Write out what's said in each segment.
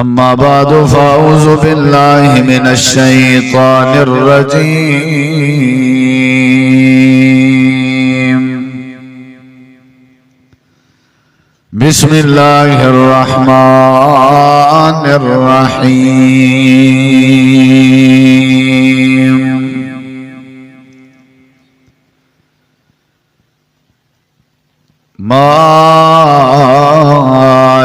أما بعد فأعوذ بالله من الشيطان الرجيم بسم الله الرحمن الرحيم ما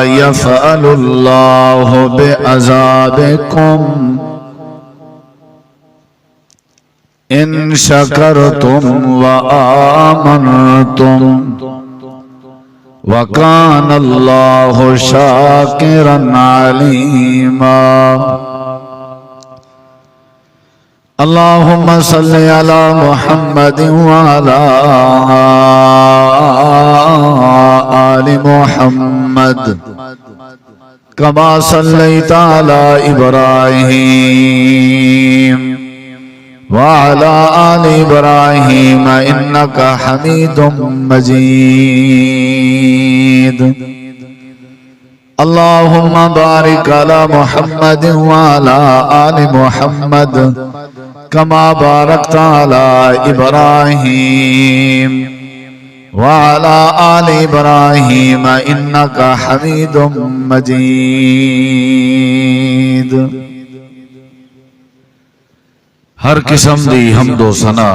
يفعل الله بعذابكم إن شكرتم وآمنتم وكان الله شاكرا عليما اللهم صل على محمد وعلى آل محمد كما صليت على إبراهيم وعلى آل إبراهيم إنك حميد مجيد اللهم بارك على محمد وعلى آل محمد كما باركت على إبراهيم وعلى آل إبراهيم إنك حميد مجيد ہر قسم دی حمد و ثنا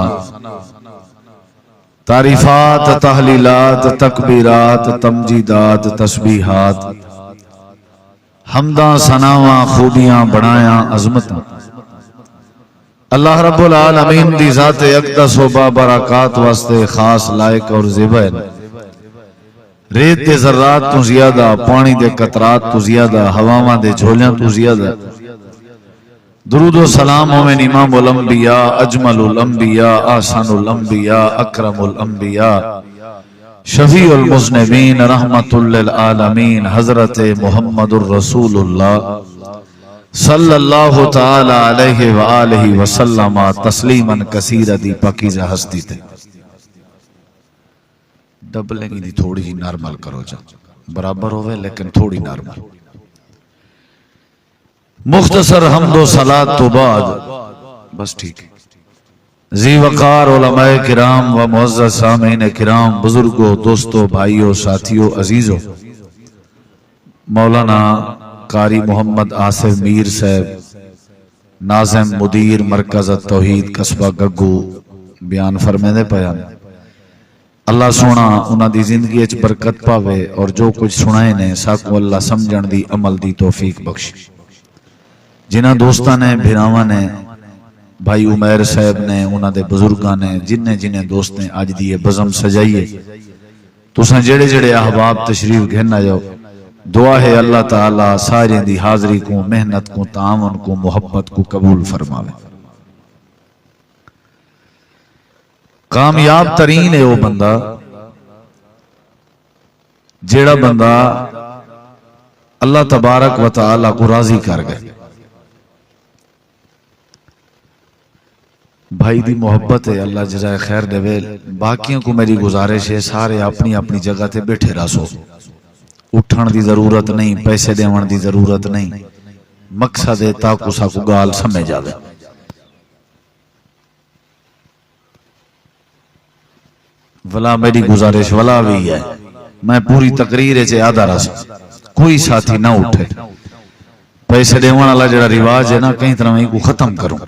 تعریفات تحلیلات تکبیرات تمجیدات تسبیحات حمداں ثناواں خوبیاں بڑایاں عظمتاں اللہ رب العالمین دی ذات اقدس و بابرکات واسطے خاص لائق اور زیبا ہے ریت دے ذرات تو زیادہ پانی دے قطرات تو زیادہ ہواواں دے جھولیاں تو زیادہ درود و سلام مومن امام الانبیاء اجمل الانبیاء احسن الانبیاء اکرم الانبیاء شفیع المذنبین رحمت للعالمین حضرت محمد الرسول اللہ صلی اللہ تعالی علیہ وآلہ وسلم تسلیما کثیرا دی پاکیزہ ہستی تے ڈبلنگ دی تھوڑی ہی نارمل کرو جا برابر ہوئے لیکن تھوڑی نارمل مختصر حمد و صلاة تو بعد بس ٹھیک ذی وقار علماء کرام و معزز سامعین کرام بزرگوں دوستوں بھائیوں ساتھیوں عزیزوں مولانا قاری محمد آصف میر صاحب ناظم مدیر مرکز التوحید قصبہ گگو بیان فرمیندے پیا اللہ سونا انہاں دی زندگی اچ برکت پاوے اور جو کچھ سنائے نے ساکو اللہ سمجھن دی عمل دی توفیق بخش جنہاں دوستاں نے بھراواں نے بھائی عمیر صاحب نے انہاں دے بزرگاں نے جنہیں دوست نے آج دی بزم سجائیے تساں جڑے جڑے احباب تشریف گھن آئے دعا ہے اللہ تعالی سارے دی حاضری کو محنت کو تعاون کو محبت کو قبول فرماوے کامیاب ترین ہے وہ بندہ جیڑا بندہ اللہ تبارک و تعالی کو راضی کر گئے بھائی دی محبت ہے اللہ جزائے خیر دے باقیوں کو میری گزارش ہے سارے اپنی اپنی جگہ تے بیٹھے راسو اٹھن دی ضرورت نہیں پیسے دیون دی ضرورت نہیں مقصد ہے تاکو ساکو گال سمجھ جاوے ولا میری گزارش ولا بھی ہے میں پوری تقریر چے آدھا راسا کوئی ساتھی نہ اٹھے پیسے دیون اللہ جڑا رواج ہے نا کہیں طرح میں کو ختم کروں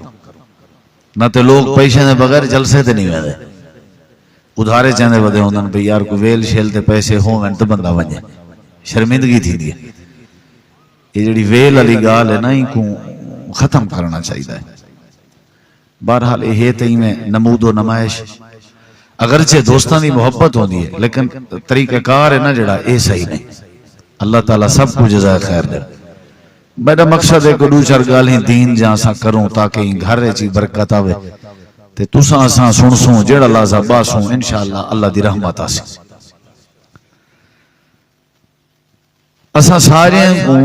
نہ تے لوگ پیسے دے بغیر جلسے تے نہیں ویندے ادھارے چاندے ودے ہوندن بھئی یار کو ویل شیل تے پیسے ہون تے بندہ ونجے شرمندگی تھی دی یہ جڑی ویل علی گال ہے نا ان کو ختم کرنا چاہیے بہرحال یہ تئی میں نمود و نمائش اگرچہ دوستان دی محبت ہوندی ہے لیکن طریقہ کار ہے نا جڑا اے صحیح نہیں اللہ تعالیٰ سب کو جزائے خیر دے میرا مقصد ہے کہ دو چار گالیں دین جہاں سا کروں تاکہ گھر چی برکت آوے تے تساں اساں سن سوں جیڑا لازا باسوں انشاءاللہ اللہ دی رحمت آسی اساں سارے کو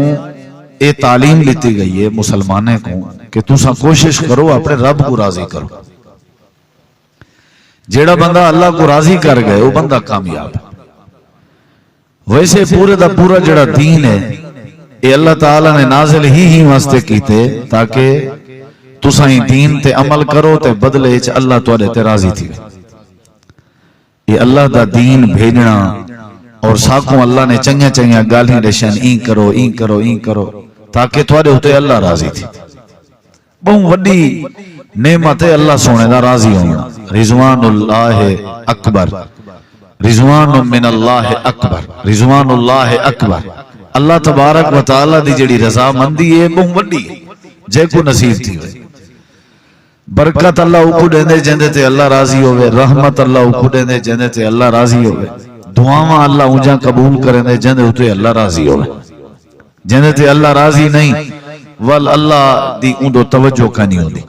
یہ تعلیم لیتی گئی ہے مسلمانے کو کہ تساں کوشش کرو اپنے رب کو راضی کرو جیڑا بندہ اللہ کو راضی کر گئے وہ بندہ کامیاب ہے ویسے پورے دا پورا جڑا دین ہے یہ اللہ تعالیٰ نے نازل ہی واسطے کیتے تاکہ تسائیں دین تے عمل کرو تے بدلے اچ اللہ تواڈے تے راضی تھی. یہ اللہ دا دین بھیجنا اور ساکوں اللہ نے چنگیاں چنگیاں گالیاں دشن این کرو این کرو این کرو تاکہ تواڈے اوتے اللہ راضی تھی. بہت وڈی نعمت ہے اللہ سونے دا راضی ہونا. رضوان اللہ اکبر، رضوان من اللہ اکبر، رضوان اللہ اکبر. اللہ تبارک و تعالی دی جڑی رضا مندی ہے بہت وڈی جے کو نصیب تھی ہوئے. برکت اللہ اوپر دیندے جندے تے اللہ راضی ہوئے، رحمت اللہ اوپر دیندے جندے تے اللہ راضی ہوئے، دعاواں اللہ اونجا قبول کرنے جندے تے اللہ راضی ہوئے. جندے تے اللہ راضی نہیں ول اللہ دی اندو توجہ کا نہیں ہوندی،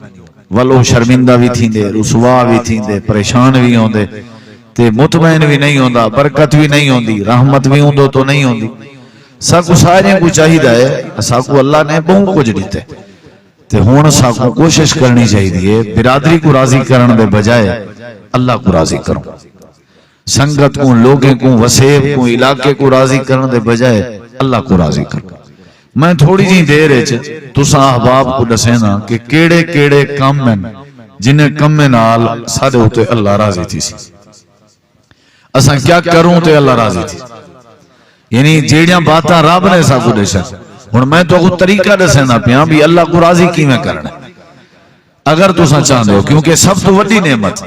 ول او شرمندہ بھی تھیندے، رسوا بھی تھیندے، پریشان بھی ہوندے تے مطمئن بھی نہیں ہوندا، برکت بھی نہیں ہوندی، رحمت بھی اندو تو نہیں ہوندی. ساکو سارے کو چاہیے ہے، ساکو اللہ نے بہت کچھ دیتے تے ہون ساکو کوشش کرنی چاہیے برادری کو راضی کرن دے بجائے اللہ کو راضی کرو. سنگت کو، لوگیں کو، وسیب کو، علاقے کو راضی کرن دے بجائے اللہ کو راضی کرو. میں تھوڑی جی دیر تساں احباب کو دسینا کہ کیڑے کیڑے کام ہیں جنہیں کم نال سارے ہوتے اللہ راضی تھی سی. اساں کیا کروں تے اللہ راضی تھی، یعنی جیڑیاں باتاں رب نے ساکو دسیا. ہن میں تو کو طریقہ دسنا پیا بھی اللہ کو راضی کیویں کرنا اگر تساں چاہندے ہو، کیونکہ سب تو وڈی نعمت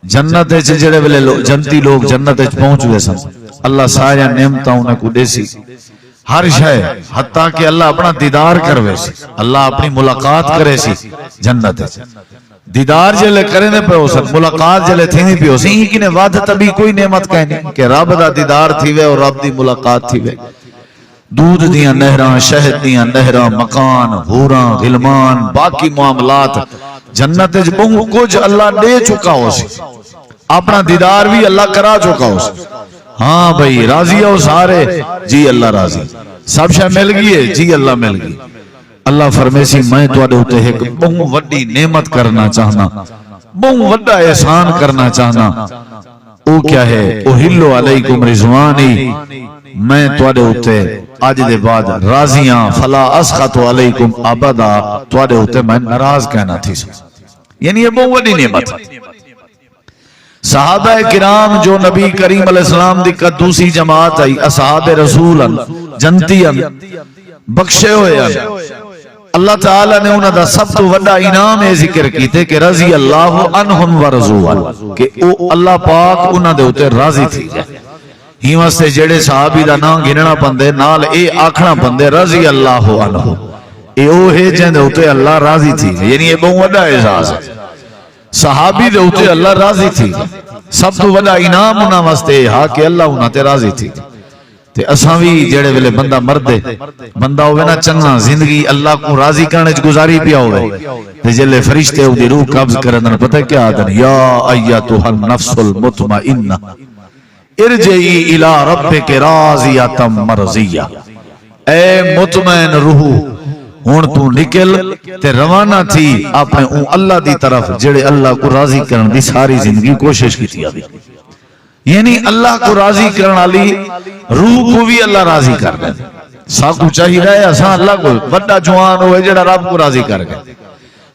جنت وچ جڑے ویلے جنتی لوگ جنت وچ پہنچ گئے سن اللہ ساری نعمتاں انہاں کو دیسی، ہر شے، حتیٰ کہ اللہ اپنا دیدار کروے سی، اللہ اپنی ملاقات کرے سی جنت وچ. دیدار جلے کرنے پہ ہو سن، ملاقات جلے تھینی پہ ہو سی. ہی کنے وعدہ تبھی کوئی نعمت کہنی کہ رب دا دیدار تھیوے اور رب دی ملاقات تھیوے. دودھ دیاں نہراں، شہد دیاں نہراں، مکان، حوراں، غلمان، باقی معاملات جنت وچ بہت کچھ اللہ دے چکا ہو سی. اپنا دیدار بھی اللہ کرا چکا ہو سی. ہاں بھئی راضی ہو سارے، جی اللہ راضی. سب شے مل گئی ہے، جی اللہ مل گئی. اللہ فرمیسی میں تواڈے اوتے ایک بہت وڈی نعمت کرنا چاہنا، بہت وڈا احسان کرنا چاہنا. او کیا ہے؟ اوہلو علیکم رضوانی، میں تواڈے اوتے اج دے بعد راضیاں، فلا اسخط علیکم ابدا، تواڈے اوتے میں ناراض کہنا تھی. یعنی یہ بہت وڈی نعمت. صحابہ کرام جو نبی کریم علیہ السلام دی دوسری جماعت آئی، اصحاب رسول جنتی بخشے ہوئے ہیں، اللہ تعالیٰ نے انہوں دا سب تو وڈا انعام ذکر کیتے کہ رضی اللہ عنہم ورضوا، کہ او اللہ پاک انہوں دے ہوتے راضی تھی. ہی واسطے جڑے صحابی دا نام گننا پندے نال اے آکھنا پندے رضی اللہ عنہ، اے او ہے جن دے ہوتے اللہ راضی تھی. یعنی یہ بہت وڈا احساس ہے، صحابی دے ہوتے اللہ راضی تھی. سب تو وڈا انعام انہاں واسطے ہاں کہ اللہ انہاں تے راضی تھی. تے اساں وی جڑے ویلے بندہ مردے بندہ ہوے نا چنگا زندگی اللہ کو راضی کرنے وچ گزاری پیا ہوے تے جلے فرشتے او دی روح قبض کرن پتہ کیا آدن، یا ایتھا النفس المطمئنہ ارجعی الی ربک راضیۃ مرضیہ، اے مطمئن روح ہن تو نکل تے روانہ تھی اپنے اون اللہ دی طرف جڑے اللہ کو راضی کرن دی ساری زندگی کوشش کیتی آوی. یعنی اللہ کو راضی کرن والی روح کو بھی اللہ راضی کر دے. ساکو چاہیے ہے اساں اللہ کو وڈا جوان ہوئے جڑا رب کو راضی کر گئے،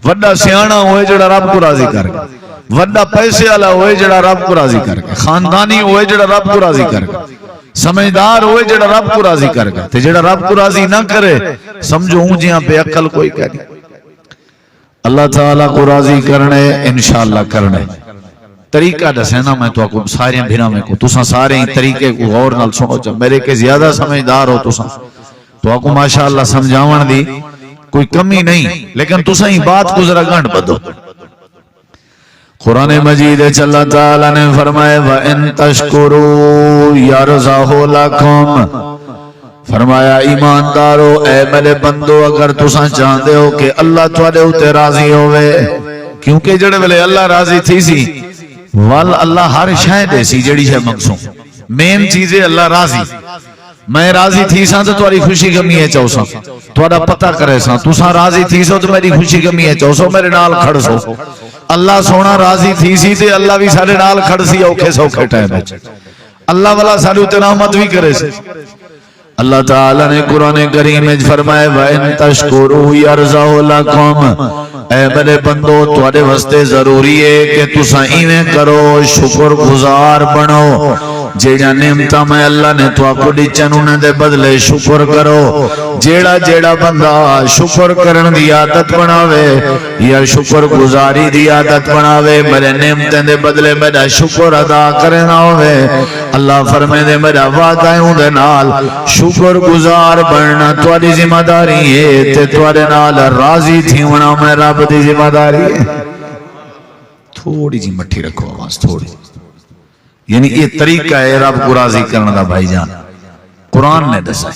وڈا سیاںا ہوئے جڑا رب کو راضی کر گئے، وڈا پیسے والا ہوئے جڑا رب کو راضی کر گئے، خاندانی ہوئے جڑا رب کو راضی کر گئے، سمجھدار ہوئے جڑا رب کو راضی کر گئے. تے جڑا رب کو راضی نہ کرے سمجھو ہوں جیاں بے عقل کوئی کہہ نہیں. اللہ تعالیٰ کو راضی کرنے انشاءاللہ کرنے طریقہ دسینا میں تو آپ سارے بھیرا میں کو تساں سارے ہی طریقے کو غور نال سنو چا میرے کے زیادہ سمجھدار ہو تساں تو آپ کو ماشاءاللہ سمجھاون دی کوئی کمی نہیں، لیکن تساں ہی بات کو ذرا گھنٹ بدو. قرآن مجید اللہ تعالیٰ نے فرمائے وَإِن تَشْكُرُوا يَرْزَهُ لَكُمْ، فرمایا ایماندارو اے میرے بندو اگر تساں چاہتے ہو کہ اللہ تواڈے اوتے راضی ہوئے، کیونکہ جڑے ویلے اللہ راضی تھی سی وال اللہ ہر شے دے سی جڑی شے منگسوں. مین چیز ہے اللہ راضی. میں راضی تھی ساں تو تمہاری خوشی غمی ہے چاہو ساں تہاڈا پتہ کرے ساں، تساں راضی تھی سو تو میری خوشی غمی ہے چاہو سو میرے نال کھڑ سو. اللہ سونا راضی تھی سی تے اللہ بھی سارے نال کھڑ سی اوکھے سوکھے ٹائم وچ. اللہ والا سارے تے رحمت بھی کرے سی. اللہ تعالیٰ نے قرآن کریم میں فرمائے وَإِن تَشْكُرُوا يَرْزَقْهُ لَكُمْ اے میرے بندو تواڈے واسطے ضروری ہے کہ تساں ایویں کرو شکر گزار بنو جیڑا نعمتاں میں اللہ نے تواکو دتیاں انہاں دے بدلے شکر کرو جیڑا بندہ شکر کرن دی عادت بناوے یا شکر گزاری دی عادت بناوے میرے نعمتاں دے بدلے میرا شکر ادا کرنا ہوے اللہ فرمائے دے میرا وعدہ ہے اون دے نال شکر گزار بننا تواڈی ذمہ داری ہے تے تواڈے نال راضی تھیونا میں رب دی ذمہ داری ہے تھوڑی جی مٹھی رکھو آواز تھوڑی یعنی یہ طریقہ ہے رب کو راضی کرنے دا بھائی جان قرآن نے دسا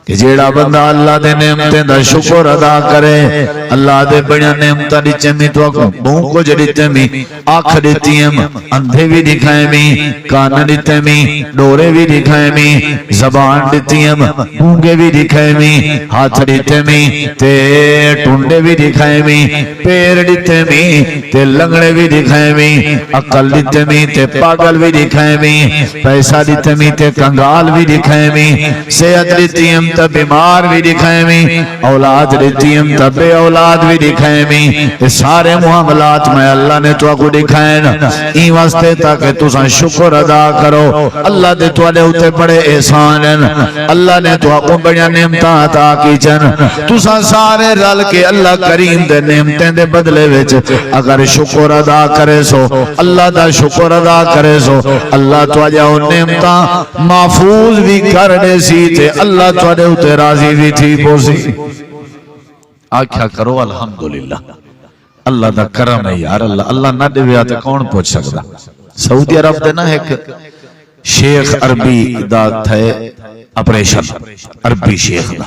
کہ جیڑا بندہ اللہ دے نعمتیں دا شکر ادا کرے اللہ دے بڑیا نعمتاں دتے میں تو بہوں کو جڑتے میں آنکھ دیتی ہیں اندھے بھی دکھائے میں کان دیتے میں ڈورے بھی دکھائے میں زبان دیتی ہیں گونگے بھی دکھائے میں ہاتھ دیتے میں تے ٹنڈے بھی دکھائے میں پیر دیتے میں تے لنگڑے بھی دکھائے میں عقل دیتے میں تے پاگل بھی دکھائے میں پیسہ دیتے میں تے کنگال بھی دکھائے میں صحت دیتی ہیں تب بیمار بھی دکھائے میں اولاد دیتی ہم تب بے اولاد بھی دکھائے میں سارے معاملات میں اللہ نے تو کو دکھائے نا این واسطے تاکہ تساں شکر ادا کرو اللہ دے تو لے ہوتے بڑے احسان ہیں اللہ نے تو کو بڑی نعمتاں عطا کی جن تساں سارے رل کے اللہ کریم دے نعمتیں دے بدلے وچ اگر شکر ادا کرے سو اللہ دا شکر ادا کرے سو اللہ تو جاؤ نعمتاں محفوظ بھی کر دے سی تے اللہ تو تے راضی بھی تھی پوسی آکھا کرو الحمدللہ اللہ دا کرم ہے یار اللہ نہ دے ویا تے کون پوچھ سکدا سعودی عرب دے نا ایک شیخ عربی دا تھے اپریشن عربی شیخ دا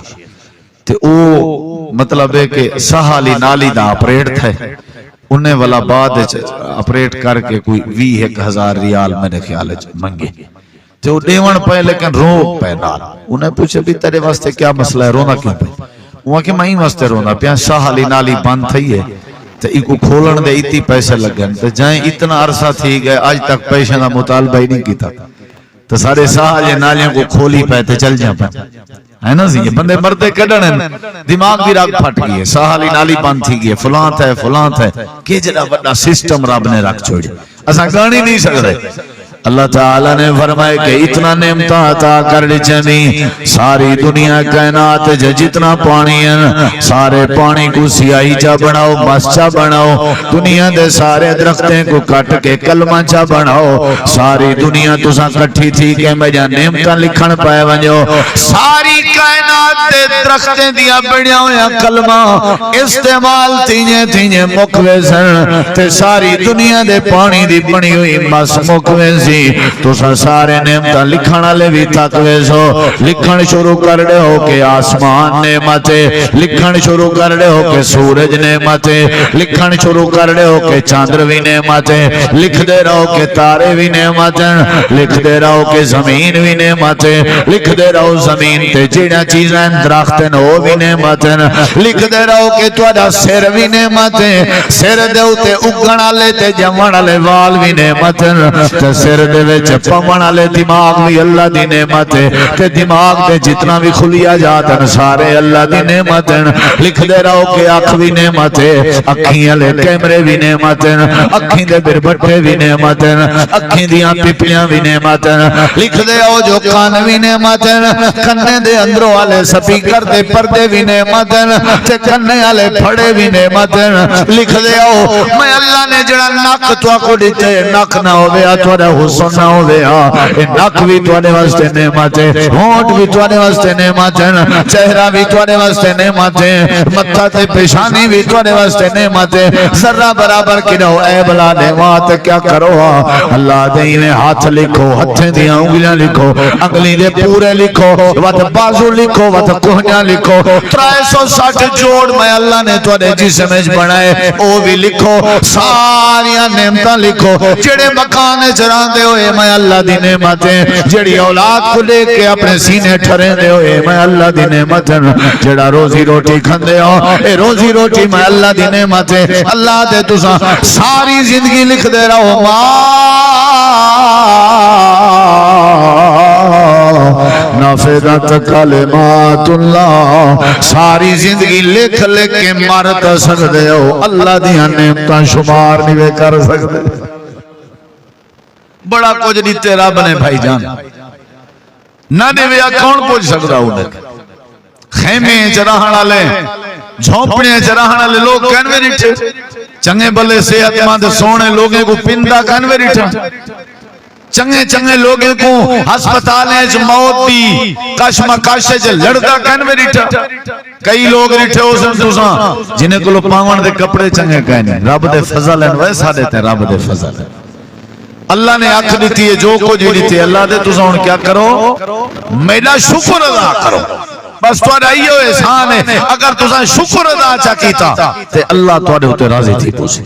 تے او مطلب ہے کہ سہالی نالی دا اپریٹ تھے انہیں والا بعد اپریٹ کر کے کوئی 20,000 ریال میرے خیال منگے تے وہ دیوان پہ لیکن رو پہ نال انہیں پوچھے بھی تیرے واسطے کیا مسئلہ ہے رونا کیوں پہ وہاں کہ میں ہی واسطے رونا پہ ساحلی نالی بند تھی ہے تے ایکو کھولن دے اتی پیسے لگ گئے تے جائیں اتنا عرصہ تھی گئے آج تک پیسے نہ مطالبہ ہی نہیں کیتا تو سارے ساحلی نالیوں کو کھولی پہ تے چل جائیں پہ ہے نا یہ بندے مردے کڑنے دماغ بھی راگ پھٹ گئی ہے ساحلی نالی بند تھی گئی فلان تھے کہ جڑا بڑا سسٹم رب نے رکھ چھوڑی اساں گانی نہیں سکتے اللہ تعالیٰ نے فرمائے کہ اتنا نعمتاں عطا کر دی چمی ساری دنیا کائنات جتنا پانی ہے سارے پانی کو سیاہی چا بناؤ مس چا بناؤ دنیا دے سارے درختیں کو کٹ کے کلمہ چا بناؤ ساری دنیا تساں کٹھی تھی کہ میں جا نعمتاں لکھن پائے ونجو ساری کائنات دے درختیں دیا بڑیا ہویا کلمہ استعمال تھینے مکوے سن تے ساری دنیا دے پانی دی بنی ہوئی مس مکوے سی تو سارے نعمتاں لکھنا لے بھی تاکوے سو لکھن شروع کر دے ہو کہ آسمان نعمتیں لکھن شروع کر دے ہو کہ سورج نعمتیں لکھن شروع کر دے ہو کہ چاندر بھی نعمتیں لکھ دے رہو کہ تارے بھی نعمتیں لکھ دے رہو کہ زمین بھی نعمتیں لکھ دے رہو زمین تے جڑا چیزیں درختیں وہ بھی نعمتیں لکھ دے رہو کہ تواڈا سر بھی نعمتیں سر دے اوتے اگن والے تے جمن والے وال بھی نعمتیں تے سر دے وچ پون والے دماغ بھی اللہ دی نعمت ہے تے دماغ تے جتنا بھی کھلیا جاتا سارے اللہ دی نعمت ہے لکھ دے رہو کہ اکھ بھی نعمت ہے اکھیں والے کیمرے بھی نعمت ہے اکھیں دے بربٹے بھی نعمت ہے اکھیں دیاں پپلیاں بھی نعمت ہے لکھ دے او جو کان بھی نعمت ہے کنے دے اندروں والے سپیکر دے پردے بھی نعمت ہے تے کنے والے پھڑے بھی نعمت ہے لکھ دے او میں اللہ نے جڑا نک تو کو دتے نک نہ ہوے تواڈا حسن نہ ہوے اے نک بھی تواڈے واسطے نعمت ہے ہونٹ بھی تواڈے واسطے نعمت ہے چہرہ بھی تواڈے واسطے نعمت ہے متھا تے پیشانی بھی تواڈے واسطے نعمت ہے ذرہ برابر کڈو اے بلا نعمت کیا کرو اللہ دے میں ہاتھ لکھو ہتھیں دی انگلیاں لکھو انگلی دے پورے لکھو وت بازو لکھو وت کوہنیاں لکھو 360 جوڑ میں اللہ نے تواڈے جسم وچ بنائے او بھی لکھو ساری نعمتاں لکھو جڑے مکان چراندے ہوئے میں اللہ دی نعمتیں جڑی اولاد کو لے کے اپنے سینے ٹھرے دے ہوئے میں اللہ دی نعمتیں جڑا روزی روٹی کھندے ہو اے روزی روٹی میں اللہ دی نعمتیں اللہ دے تساں ساری زندگی لکھ دے رہو ماں نہ نافذت کلمات اللہ، ساری زندگی لکھ لکھ کے مارت سکتے ہو، اللہ دیاں نعمتاں شمار نہیں کر سکتے۔ بڑا کچھ دیتے رب نے بھائی جان، نہ دیویا کون پوچھ سکتا انہیں؟ خیمے چراہن والے، جھونپڑے چراہن والے لوگ کہنوے ریٹھے، چنگے بلے صحت مند سونے لوگیں کو پندہ کہنوے ریٹھے، چنگے چنگے لوگیں کو ہسپتالیں چ موت دی کشمکش چ لڑدا کہنوے ریٹھے۔ کئی لوگ ریٹھے ہو سن تساں جنہیں کو پاون دے کپڑے چنگے کہنے، رب دے فضل ہیں ویسا دیتے ہیں، رب دے فضل ہیں۔ اللہ نے آنکھ دیتی ہے، جو کچھ دیتی ہے اللہ دے، تساں ہن کیا کرو؟ میرا شکر ادا کرو، بس تہاڈا ایہو احسان ہے۔ اگر تساں شکر ادا چا کیتا تے اللہ تہاڈے اوتے راضی تھی پوچھے۔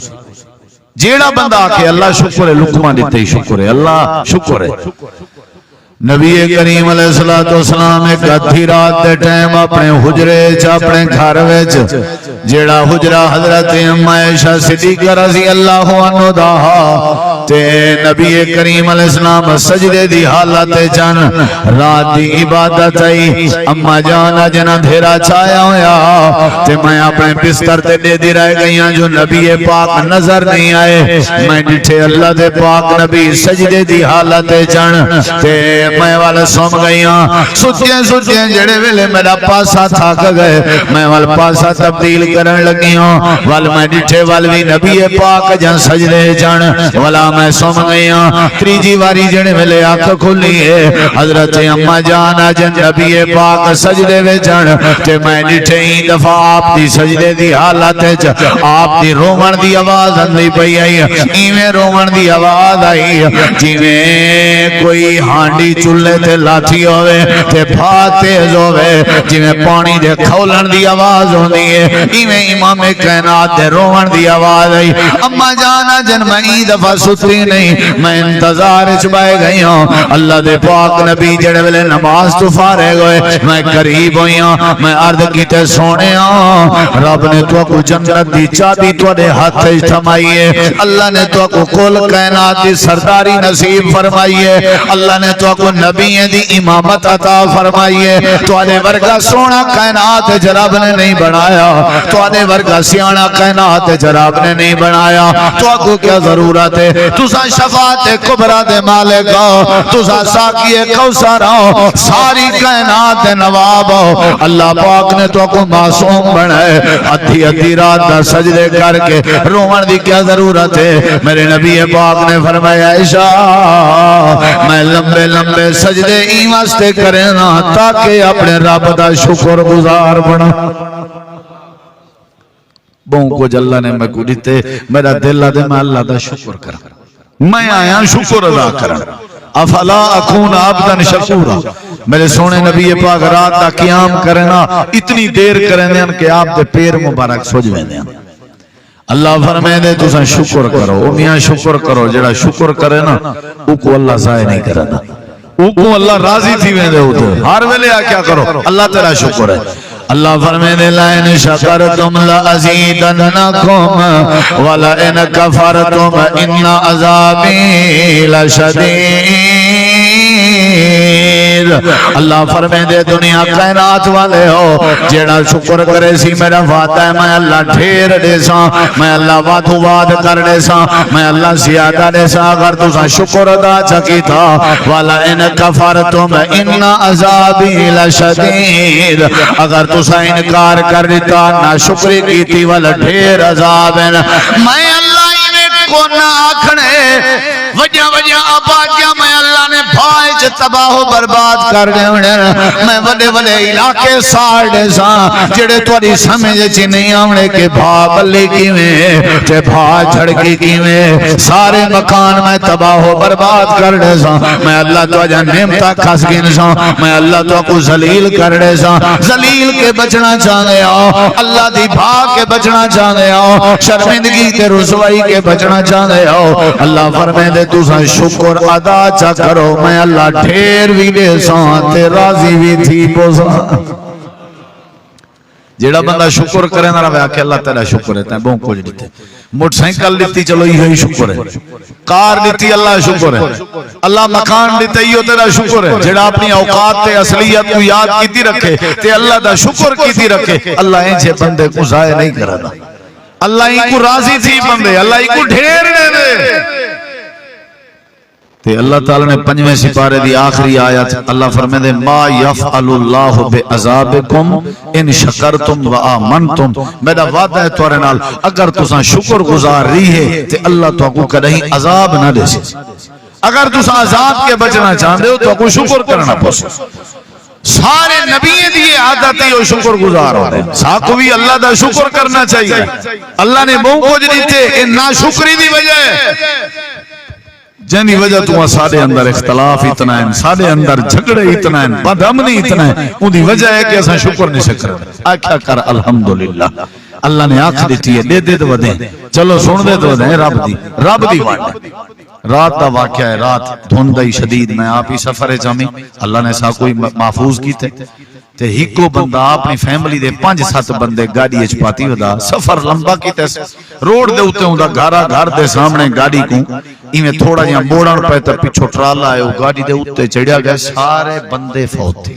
جیڑا بندہ آکھے اللہ شکر ہے، لقمہ دیتے ہی شکر ہے، اللہ شکر ہے۔ نبی کریم علیہ السلام ایک ادھی رات دے ٹائم اپنے حجرے چ اپنے گھر وچ، جیڑا حجرہ حضرت ام عائشہ صدیقہ رضی اللہ عنہ دا تے نبی کریم علیہ السلام سجدے دی حالت چن، رات دی عبادت آئی، اما جانا جنا دھیرا چھایا ہویا تے میں اپنے بستر تے دے دی رہ گئیاں جو نبی پاک نظر نہیں آئے۔ میں ڈٹھے اللہ دے پاک نبی سجدے دی حالت چن تے میں والا سوم گئیاں، ستیاں ستیاں جڑے ویلے میرا پاسا تھاک گئے، میں والا پاسا تبدیل کرن لگیاں، والا میں ڈٹھے والوی نبی پاک جان سجدے جان، والا میں سوم گئیاں۔ تریجی واری جڑے ویلے آنکھ کھلی ہے، حضرت اما جانا جن نبی پاک سجدے وے جان تے میں ڈٹھے ہی دفعہ آپ دی سجدے دی حالت آپ دی رومن دی آواز اندھی پئی آئی، ایویں رومن دی آواز آئی جیویں کوئی ہانڈی چولے تے لاٹھی ہوئے تے بھا تیز ہوئے، جویں پانی دے کھولن دی آواز ہوندی ہے، ایویں امام کائنات دے روون دی آواز آئی۔ اما جانا جن میں دفعہ ستی نہیں، میں انتظار چ بائے گئی ہوں، اللہ دے پاک نبی جڑے ویلے نماز تو فارغ ہوئے، میں قریب ہوئی ہوں، میں عرض کیتے سونے ہوں، رب نے تو کو جنت دی چابی تواڈے ہاتھ وچ تھمائی ہے، اللہ نے تو کو کل کائنات دی سرداری نصیب فرمائی ہے، اللہ نے تو کو نبی دی امامت عطا فرمائی ہے۔ تواڈے ورگا سونا کائنات جراب نے نہیں بنایا، تواڈے ورگا سیانا کائنات جراب نے نہیں بنایا، تو کو کیا ضرورت ہے؟ تساں شفاعت کبریٰ دے مالک ہو، تساں ساقی کوثر ہو، ساری کائنات دے نواب ہو، اللہ پاک نے تو کو معصوم بنائے، ادھی ادھی رات دا سجدے کر کے روون دی کیا ضرورت ہے؟ میرے نبی پاک نے فرمایا عائشہ میں لمبے لمبے سجدے ای واسطے کرے نا تاکہ اپنے رب دا شکر گزار بنا۔ بہن کو اللہ نے میں کو دیتے، میرا دل دے میں اللہ دا شکر کرا، میں آیا شکر ادا کرا۔ افلا اکون عبدا شکورا، میرے سونے نبی پاک رات دا قیام کرنا اتنی دیر کرنے کہ آپ دے پیر مبارک سوجوے دیں۔ اللہ فرمائے دے تساں شکر کرو، میاں شکر کرو، جڑا شکر کرے نا او کو اللہ ضائع نہیں کرنا، او کو اللہ راضی تھی ویندے ہوتے، ہر ویلے آ کیا کرو اللہ تیرا شکر ہے۔ اللہ فرمائے دے لائن شکرتم لأزیدنکم ولئن کفرتم ان عذابی لشدید۔ اللہ فرمائے دے دنیا کائنات والے ہو، جیڑا شکر کرے سی میرا وعدہ ہے میں اللہ ڈھیر دے سا، میں اللہ وعدو وعد کر دے سا، میں اللہ زیادہ دے سا، اگر تسا شکر ادا چکی تھا وَلَئِنْ كَفَرْتُمْ إِنَّ عَذَابِي لَشَدِيدٌ، اگر تسا انکار کر دیتا نہ شکری کی تھی والا ڈھیر عذاب ہے، میں اللہ انہیں کو نہ آکھنے وجہ آبادیاں میں اللہ نے بھائی چھ تباہ و برباد کر دے میں بڑے بڑے علاقے ساڑ دے ساں جڑے توڑی سمجھے چھ نہیں آمنے کے بھا بلی کیویں تے بھا جھڑکی کیویں سارے مکان میں تباہ و برباد کر دے ساں، میں اللہ تو جا نعمتہ کھس گن ساں، میں اللہ تو کو ذلیل کر دے ساں، ذلیل کے بچنا چاہنے آؤ، اللہ دی بھا کے بچنا چاہنے آؤ، شرمندگی کے رسوائی کے بچنا چاہنے آؤ۔ اللہ فرمائے دے تساں شکر ادا چا کرو میں اللہ ڈھیر بھی دے ساں تے راضی بھی تھی پوساں۔ جیڑا بندہ شکر کرے نہ رہے کہ اللہ تیرا شکر ہے تیرے بہت کچھ دیتے موٹر سائیکل لیتی چلو یہ شکر ہے کار لیتی اللہ شکر ہے اللہ مکان لیتے یہ تیرا شکر ہے جیڑا اپنی اوقات تے اصلیت کو یاد کیتی رکھے تے اللہ دا شکر کیتی رکھے اللہ انجھے بندے کو ضائع نہیں کرنا اللہ ان کو راضی تھی بندے اللہ ان کو ڈھیر دے دے تے اللہ تعالیٰ نے 5ویں سپارے دی آخری آیت اللہ فرمائے دے ما یفعل اللہ بعذابکم ان شکرتم و آمنتم میرا وعدہ ہے تورے نال اگر تساں شکر گزار رہی ہے تے اللہ تو کو کدیں عذاب نہ دے سی اگر تساں عذاب کے بچنا چاہتے ہو تو کو شکر کرنا پوسے سارے نبیوں دی عادت ہے شکر گزار ہو رہے ساکو بھی اللہ دا شکر کرنا چاہیے اللہ نے بہت کچھ دیتے ان ناشکری دی وجہ ہے جنہی وجہ تو سارے اندر اختلاف اتنا ہے سارے اندر جھگڑے اتنا ہے بدامنی اتنا ہے ان دی وجہ ہے کہ ایسا شکر نہیں سکر آکھا کر الحمدللہ اللہ نے آنکھ دیتی ہے دے تو دیں چلو سن دے تو دیں رب دی وعدہ رات دا واقعہ ہے رات دھندائی شدید میں آپ ہی سفر جامی اللہ نے سا کوئی محفوظ کی تے ہکو بندہ اپنی فیملی دے 5-7 بندے گاڑی اچ پاتی ودا سفر لمبا کی تے روڈ دے اوتے ہوندا گھر دے سامنے گاڑی کو ایویں تھوڑا جہا موڑن پے تے پیچھے ٹرالا ہے او گاڑی دے اوتے چڑھیا گئے سارے بندے فوت تھے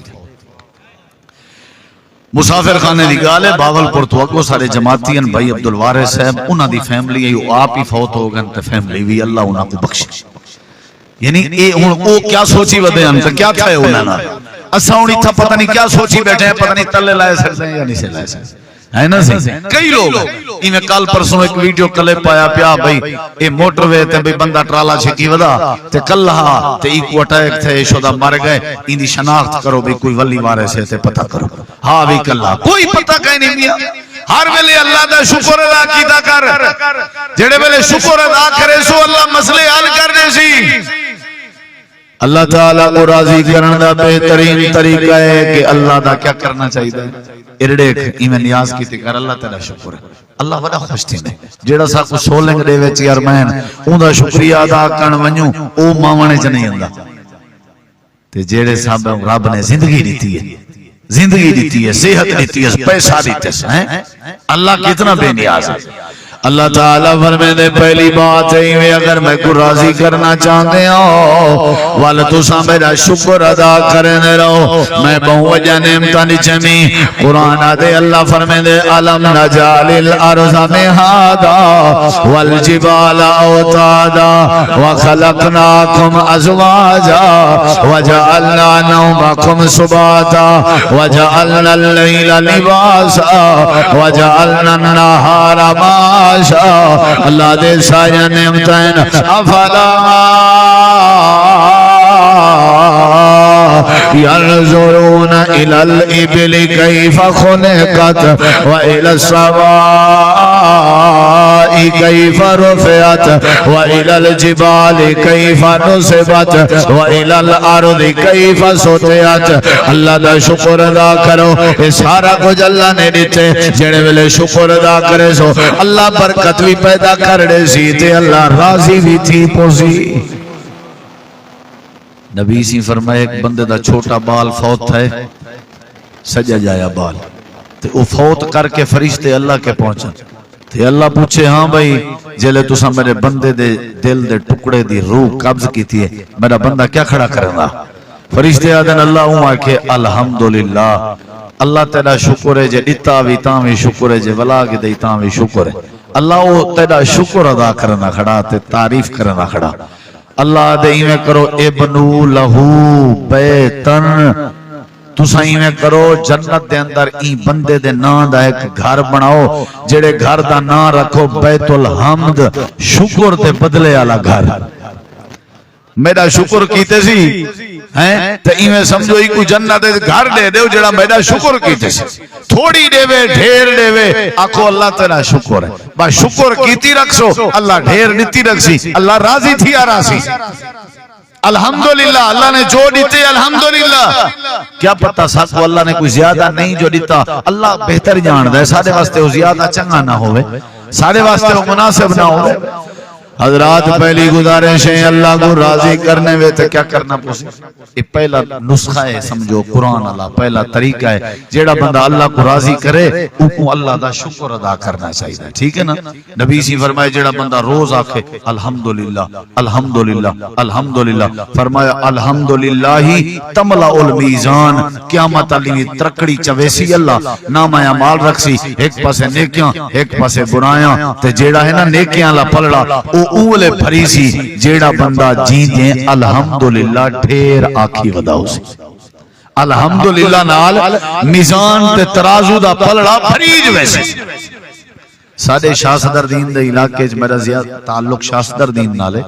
مسافر خانے دی گل ہے باولپور تو اگوں سارے جماعتیاں بھائی عبدالوارث صاحب انہاں دی فیملی ہے او آپ ہی فوت ہو گئے تے فیملی بھی اللہ انہاں کو بخشے یعنی اے ہن او کیا سوچی ودے ہیں تے کیا تھا انہاں نال اساں ہن ایتھا پتہ نہیں کیا سوچی بیٹھے ہیں پتہ نہیں تلے لائے سکتے ہیں یا نہیں سے لائے سکتے ہے نا سی کئی لوگ ایویں کل پرسوں ایک ویڈیو کلپ پایا پیا بھائی اے موٹر وے تے بھئی بندہ ٹرالا چھکی ودا تے کلہ تے ایکو اٹیک تھے شودا مر گئے ان دی شناخت کرو بھی کوئی ولی وارث ہے تے پتہ کرو ہاں بھی کلہ کوئی پتہ کہیں نہیں میا ہر ویلے اللہ دا شکر ادا کیتا کر جڑے ویلے شکر ادا کرے سو اللہ مسئلے حل کر دے سی اللہ تعالیٰ کو راضی کرنے دا بہترین طریقہ ہے کہ اللہ دا کیا کرنا چاہیے ارڑیک ایمیں نیاز کی تکر اللہ تعالیٰ شکر ہے اللہ بڑا خوش تھی میں جیڑا سا کو سولنگ دے ویچی ارمین اون دا شکریہ ادا کرن ونیوں او ماوانے چ نہیں ہوندا تے جیڑے صاحب رب نے زندگی دیتی ہے صحت دیتی ہے پیسہ دیتے ہیں اللہ کتنا بے نیاز ہے اللہ تعالیٰ فرمائے دے پہلی بات ہے اگر میں کو راضی کرنا چاہتے ہو والا تو سا میرا شکر ادا کرنے رہو میں بہوجہ نعمتہ نچمی قرآن دے اللہ فرمائے دے علم نجال الارض مہادا والجبال اوتادا وخلقناکم ازواجا وجعلنا نومکم سباتا وجعلنا اللیل لباسا وجعلنا النہار معاشا اللہ دے سایہ نعمتین افلا ينظرون إلى الإبل كيف خلقت وإلى السماء كيف رفعت وإلى الجبال كيف نصبت وإلى الأرض كيف سطحت اللہ دا شکر ادا کرو اس سارا کچھ اللہ نے دیتے جڑے ویلے شکر ادا کرے سو اللہ برکت بھی پیدا کر دے سی تے اللہ راضی بھی تھی پوسی نبی سی فرمائے ایک بندے دا چھوٹا بال فوت ہے سجا جایا بال تے او فوت کر کے فرشتے اللہ کے پہنچا تے اللہ پوچھے ہاں بھائی جلے تسا میرے بندے دے دل دے ٹکڑے دی روح قبض کی تھی ہے میرا بندہ کیا کھڑا کریں گا فرشتے آدھن اللہ ہوں آکے الحمدللہ اللہ تیرا شکر ہے جے اتھا بھی تاں شکر ہے جے ولا کے دے تاں شکر ہے اللہ وہ تیرا شکر ادا کرنا کھڑا تے تعریف کرنا کھڑا اللہ دے میں کرو ابنو لہو بیتن تسائیں میں کرو جنت دے اندر ای بندے دے نام دا ایک گھر بناؤ جڑے گھر دا نام رکھو بیت الحمد شکر دے بدلے والا گھر میرا شکر کیتے سی ہیں تے ایویں سمجھو ای کوئی جنت دے گھر دے دیو جڑا میرا شکر کیتے سی تھوڑی دیوے ڈھیر دیوے آکھو اللہ تیرا شکر ہے بس شکر کیتی رکھسو اللہ ڈھیر نیتی رکھسی اللہ راضی تھی آراسی الحمدللہ اللہ نے جو دیتے الحمدللہ کیا پتہ ساتھ اللہ نے کوئی زیادہ نہیں جو دیتا اللہ بہتر جان دے سارے واسطے وہ زیادہ چنگا نہ ہوئے سارے واسطے وہ مناسب نہ ہوئے حضرات پہلی گزارش ہے اللہ کو راضی کرنے میں تو کیا کرنا پوسی؟ یہ پہلا نسخہ ہے سمجھو قرآن اللہ پہلا طریقہ ہے جیڑا بندہ اللہ کو راضی کرے وہ اللہ دا شکر ادا کرنا چاہیے ٹھیک ہے نا نبی سی فرمائے جیڑا بندہ روز آکھے الحمدللہ الحمدللہ الحمدللہ فرمایا الحمدللہ تملا المیزان قیامت علی ترکڑی چویسی اللہ نام اعمال رکھسی ایک پاسے نیکیاں ایک پاسے برایاں تے جیڑا ہے نا نیکیاں اللہ پلڑا او اولے بھری سی جیڑا بندہ جیندیں الحمدللہ ڈھیر آکھی وداؤ سی الحمدللہ نال میزان تے ترازو دا پلڑا بھریج ویسے ساڑے شاہ صدر دین دے علاقے میرا زیادہ تعلق شاہ صدر دین نالے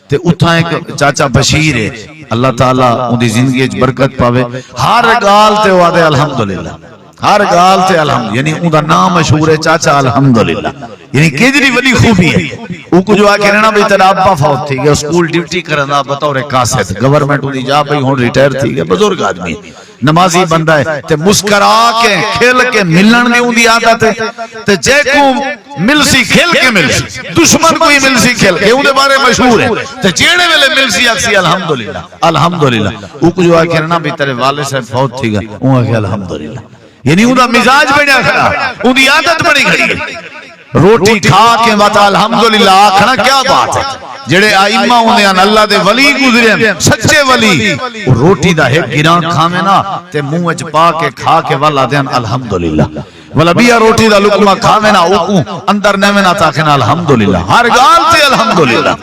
تے اتھا ایک چاچا بشیر ہے اللہ تعالیٰ ان دی زندگی برکت پاوے ہر گال تے وعدے الحمدللہ ہر گال تے الحمدللہ یعنی ان دا نام مشہور ہے چاچا الحمدللہ یعنی کیجری ولی خوبی ہے وہ کو جو آکے رہنا بھی تیرا ابا فوت تھی گیا سکول ڈیوٹی کرنا بطور کاسد گورنمنٹ انہی جا بھئی ہون ریٹائر تھی گیا بزرگ آدمی نمازی بندہ ہے تے مسکرا کے کھیل کے ملن میں ان دی عادت ہے تے جے کو ملسی کھیل کے ملسی دشمن کوئی ملسی کھیل کے ان دے بارے مشہور ہے تے جیڑے ویلے ملسی اکسی الحمدللہ الحمدللہ وہ کو جو آکے رہنا بھی تیرے والد صاحب فوت تھی گیا وہ آکے الحمدللہ یعنی ان دا مزاج بڑھیا کھڑا ان دی عادت بڑی کھڑی ہے روٹی کھا کے بتا الحمدللہ آکھنا کیا بات ہے جڑے آئمہ ہونے ہیں اللہ دے ولی گزرے ہیں سچے ولی روٹی دا ہے گران کھامے نا تے منہ پا کے کھا کے والا دین الحمدللہ والا بیا روٹی دا لقمہ کھامے نا اوکوں اندر نمے نا تاکھنا الحمدللہ ہر گال تے الحمدللہ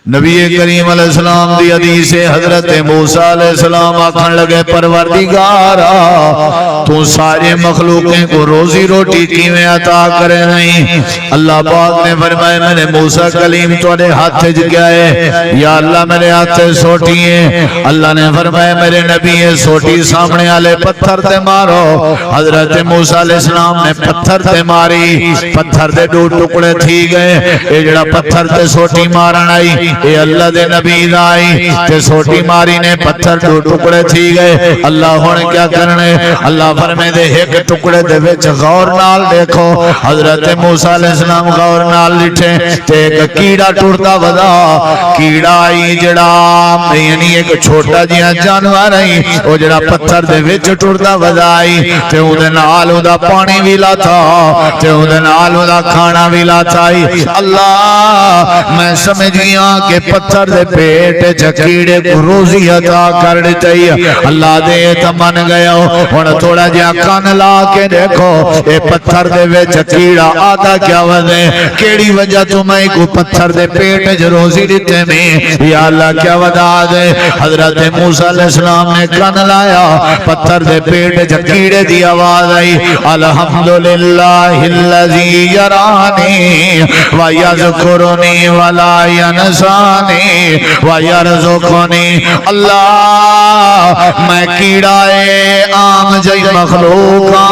نبی کریم علیہ السلام دی حدیث حضرت موسیٰ علیہ السلام آکھن لگے پروردگارا تو سارے مخلوقیں کو روزی روٹی کیویں عطا کرے نہیں اللہ پاک نے فرمائے میں نے موسیٰ کلیم توڑے ہاتھ جگائے یا اللہ میرے ہاتھ سوٹی ہیں اللہ نے فرمائے میرے نبی سوٹی سامنے آلے پتھر تے مارو حضرت موسیٰ علیہ السلام نے پتھر تے ماری پتھر تے دو ٹکڑے تھی گئے اے جڑا پتھر تے سوٹی مارن آئی اے اللہ دے نبی دائی تے سوٹی ماری نے پتھر دو ٹکڑے تھی گئے اللہ ہونے کیا کرنے اللہ فرمے دے ایک ٹکڑے دے وچ غور نال دیکھو حضرت موسیٰ علیہ السلام غور نال لٹھے تے ایک کیڑا ٹوڑتا ودا کیڑا آئی جڑا یعنی ایک چھوٹا جیاں جانوار آئی وہ جڑا پتھر دے وچ ٹوڑتا ودا آئی تے اودے نال دا پانی بھی لاتا تے اودے نال دا کھانا بھی لاتا آئی اللہ میں سمجھ گیا کہ پتھر دے پیٹ چکیڑے کو روزی عطا کر دیتی اللہ دے تمن گیا ہن تھوڑا جہا کان لا کے دیکھو اے پتھر دے وچ چکیڑا آدھا کیا وجہ کیڑی وجہ تمہیں کو پتھر دے پیٹ چ روزی دیتے میں یا اللہ کیا وجہ دے حضرت موسیٰ علیہ السلام نے کان لایا پتھر دے پیٹ چکیڑے دی آواز آئی الحمدللہ الذی یرانی ویذکرنی ولا ینسانی ویرزقنی اللہ میں کیڑائے عام جئی مخلوقاں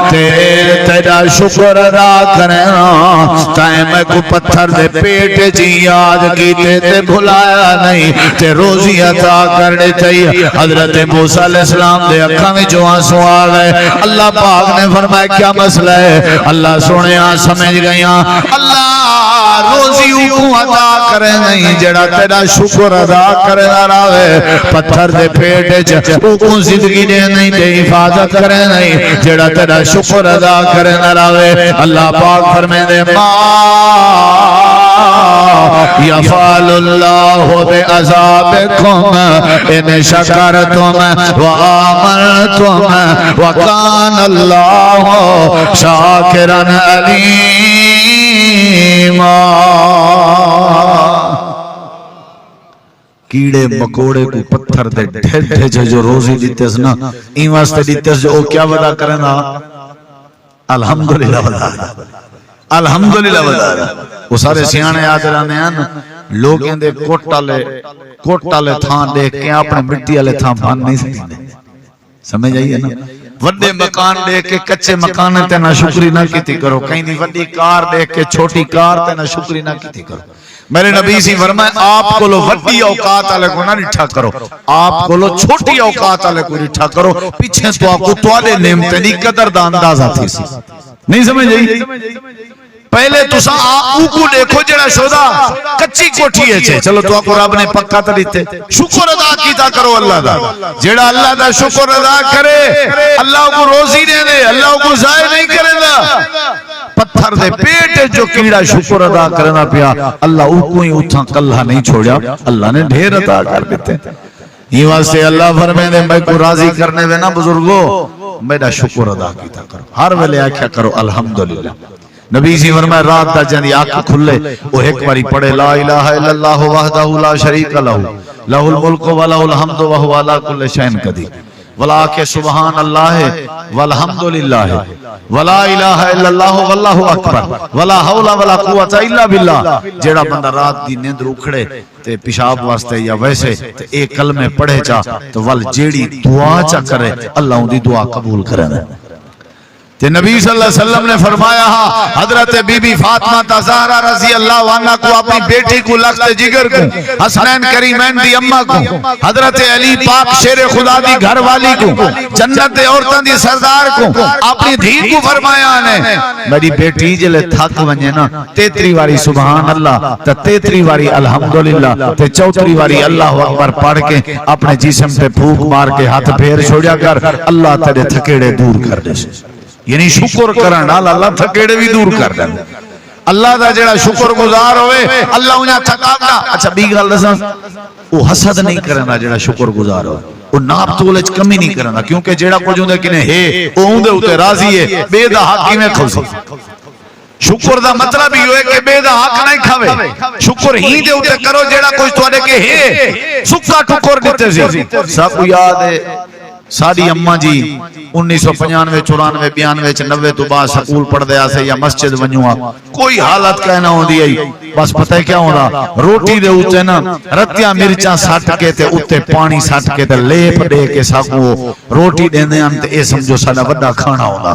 تیرا شکر ادا کرنا تائیں میں کو پتھر دے پیٹ جی یاد کیتے تے بھلایا نہیں تے روزی عطا کرنے چاہیے حضرت موسیٰ علیہ السلام دے اکھاں میں جو آنسو آ گئے اللہ پاک نے فرمایا کیا مسئلہ ہے اللہ سنیا سمجھ گیا اللہ روزی اوکوں عطا کرے نہیں جڑا تیرا شکر ادا کرنا راوے پتھر دے پیٹ اوکوں زندگی دے نہیں دے حفاظت کرے نہیں جڑا تیرا شکر ادا کرنا راوے اللہ پاک فرمے دے ما یفعل اللہ بعذابکم ان شکرتم وآمنتم وکان اللہ شاکرا علیما کیڑے مکوڑے کو پتھر دے ڈھے جو روزی دیتے سنا این واسطے دیتے جو کیا ودا کرنا الحمدللہ ودا الحمدللہ ودا وہ سارے سیانے یاد رہنے ہیں لوگ اندے کوٹالے تھان دیکھ کے اپنے مٹی والے تھان بھان نہیں سکتے سمجھ آئیے نا وڈے مکان دیکھ کے کچے مکان تے نہ شکری نہ کیتی کرو کہیں دی وڈی کار دیکھ کے چھوٹی کار تے نہ شکری نہ کیتی کرو میرے نبی سی فرمائے آپ کو لو وڈی اوقات والے کو نہ رٹھا کرو آپ کو لو چھوٹی اوقات والے کو رٹھا کرو پیچھے تو آپ کو توالے نعمتیں نہیں قدر دا اندازہ تھی سی نہیں سمجھ آئی پہلے تسا اوکو دیکھو جڑا شودا کچی کوٹھی ہے چلو تو کو رب نے پکا تے دیتے شکر ادا کیتا کرو اللہ دا جڑا اللہ دا شکر ادا کرے اللہ کو روزی دے دے اللہ کو ضائع نہیں کرے گا پتھر دے پیٹ جو کیڑا شکر ادا کرنا پیا اللہ اوکو ہی اتھا کلہ نہیں چھوڑیا اللہ نے ڈھیر عطا کر دیتے یہ واسطے اللہ فرمائے دے میں کو راضی کرنے وے نا بزرگو میرا شکر ادا کیتا کرو ہر ویلے آکھیا کرو الحمدللہ نبی سی فرمائے رات دا جندی آنکھ کھلے وہ ایک باری پڑھے لا الہ الا اللہ وحدہ لا شریک لہ لہ الملک و لہ الحمد وہو علی کل شیء قدیر ولا کہ سبحان اللہ والحمدللہ ولا الہ الا اللہ واللہ اکبر ولا حول ولا قوت الا باللہ جیڑا بندہ رات دی نیند اکھڑے تے پیشاب واسطے یا ویسے تے ایک کلمے پڑھے چا تو ول جیڑی دعا چا کرے اللہ ان دی دعا قبول کرے تے نبی صلی اللہ علیہ وسلم نے فرمایا حضرت بی بی فاطمہ تزہرا رضی اللہ عنہ کو اپنی بیٹی کو لخت جگر کو حسنین کریمین دی اممہ کو حضرت علی پاک شیر خدا دی گھر والی کو جنت عورتوں دی سردار کو اپنی دھی کو فرمایا نے میری بیٹی جلے تھک ونجے نا 33 واری سبحان اللہ تے 33 واری الحمدللہ تے 34 واری اللہ اکبر پڑھ کے اپنے جسم پہ پھوک مار کے ہاتھ پھیر چھوڑیا کر اللہ تیرے تھکیڑے دور کر دے یعنی شکر کرنا اللہ تھکیڑے بھی دور کر دیں اللہ دا جڑا شکر گزار ہوئے اللہ انہاں تھکاونا اچھا بھی گل دساں وہ حسد نہیں کرنا جڑا شکر گزار ہوئے وہ ناپ تولج کمی نہیں کرنا کیونکہ جڑا کچھ ہوندے کنے ہے وہ ہوندے ہوتے راضی ہے بے دا حق ہی میں کھوسی شکر دا مطلب ہی ہوئے کہ بے دا حق نہیں کھاوے شکر ہی دے ہوتے کرو جڑا کچھ تو آنے کے ہے سکا ٹکر دیتے سی سب کو یاد ہے ساڑی اممہ جی 1995 94 92 90 تو بعد سکول پڑھ دیا سے یا مسجد ونجوا کوئی حالت کہنا ہو دی ہے بس پتہ ہے کیا ہونا روٹی دے ہوتے نا رتیاں مرچاں سٹ کے تے اتے پانی سٹ کے تے لیپ دے کے ساکو روٹی دے دے ہم تے اے سمجھو ساڑا وڈا کھانا ہونا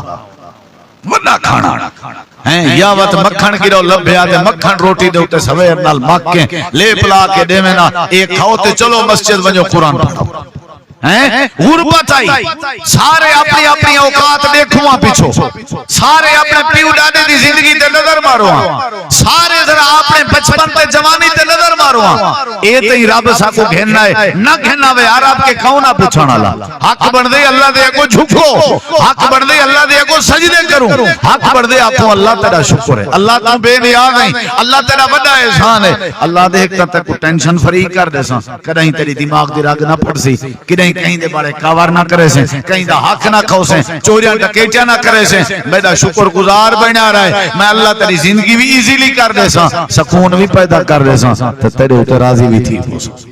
وڈا کھانا ہیں یا وقت مکھن کی رو لبھیا دے مکھن روٹی دے ہوتے سویر نال مکھیں لیپ لا کے دے میں نا ایک کھاؤ تے چلو مسجد ونجو قرآن پڑھو غربت آئی سارے اپنی اپنی اوقات دیکھواں پیچھو سارے اپنے پیو ڈاڈے دی زندگی تے نظر مارواں سارے ذرا اپنے بچپن تے جوانی تے نظر مارواں اے تے رب سا کو گھننا ہے نہ گھننا وے عرب کے کھاؤنا پوچھنا لا حق بن دے اللہ دے کو جھکو حق بن دے اللہ دے کو سجدے کروں حق بن دے آپ اللہ تیرا شکر ہے اللہ تو بے نیاز نہیں اللہ تیرا بڑا احسان ہے اللہ دے ایک تک کو ٹینشن فری کر دے سا کدیں تیری دماغ دی راگ نہ پڑ سی کدیں کہیں دے بارے کاوار نہ کرے سے کہیں دا حق نہ کھو سے چوریاں ڈکیٹیاں نہ کرے سے میرا شکر گزار بنا رہا ہے میں اللہ تیری زندگی بھی ایزیلی کر دے سا سکون بھی پیدا کر دے سا تو تیرے اوپر راضی بھی تھی ہو سا